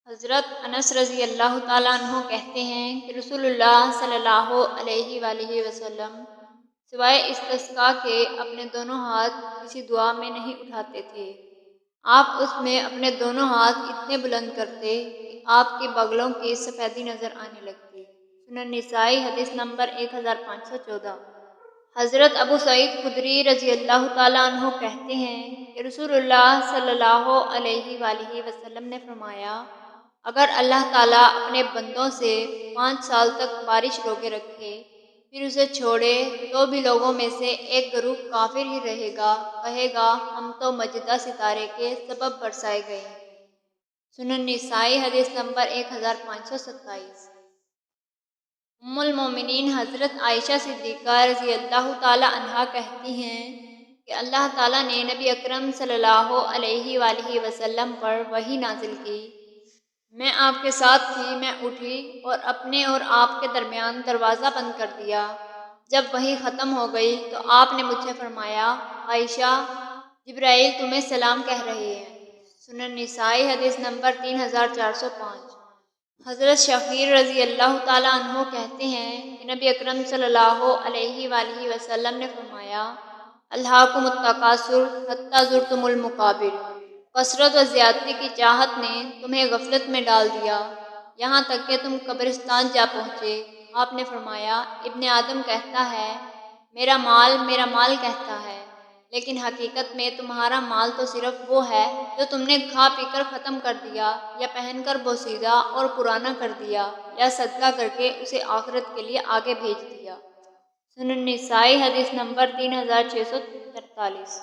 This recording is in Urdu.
حضرت انس رضی اللہ تعالیٰ عنہ کہتے ہیں کہ رسول اللہ صلی اللہ علیہ وآلہ وسلم سوائے استسقاء کے اپنے دونوں ہاتھ کسی دعا میں نہیں اٹھاتے تھے۔ آپ اس میں اپنے دونوں ہاتھ اتنے بلند کرتے کہ آپ کے بغلوں کی سفیدی نظر آنے لگتی۔ سنن نسائی حدیث نمبر 1514۔ حضرت ابو سعید خدری رضی اللہ تعالیٰ عنہ کہتے ہیں کہ رسول اللہ صلی اللہ علیہ وآلہ وسلم نے فرمایا، اگر اللہ تعالیٰ اپنے بندوں سے 5 سال تک بارش روکے رکھے پھر اسے چھوڑے تو بھی لوگوں میں سے ایک گروہ کافر ہی رہے گا، کہے گا ہم تو مجدہ ستارے کے سبب برسائے گئے ہیں۔ سنن نسائی حدیث نمبر 1527۔ ام المومنین حضرت عائشہ صدیقہ رضی اللہ تعالی عنہا کہتی ہیں کہ اللہ تعالیٰ نے نبی اکرم صلی اللہ علیہ وآلہ وسلم پر وحی نازل کی۔ میں آپ کے ساتھ تھی، میں اٹھی اور اپنے اور آپ کے درمیان دروازہ بند کر دیا۔ جب وحی ختم ہو گئی تو آپ نے مجھ سے فرمایا، عائشہ، جبرائیل تمہیں سلام کہہ رہے ہیں۔ سنن نسائی حدیث نمبر 3405۔ حضرت شخیر رضی اللہ تعالیٰ عنہ کہتے ہیں کہ نبی اکرم صلی اللہ علیہ وآلہ وسلم نے فرمایا، الہاکم التکاثر حتی زرتم المقابر۔ کثرت و زیادتی کی چاہت نے تمہیں غفلت میں ڈال دیا یہاں تک کہ تم قبرستان جا پہنچے۔ آپ نے فرمایا، ابن آدم کہتا ہے میرا مال کہتا ہے، لیکن حقیقت میں تمہارا مال تو صرف وہ ہے جو تم نے کھا پی کر ختم کر دیا، یا پہن کر بوسیدہ اور پرانا کر دیا، یا صدقہ کر کے اسے آخرت کے لیے آگے بھیج دیا۔ سنن نسائی حدیث نمبر 3643۔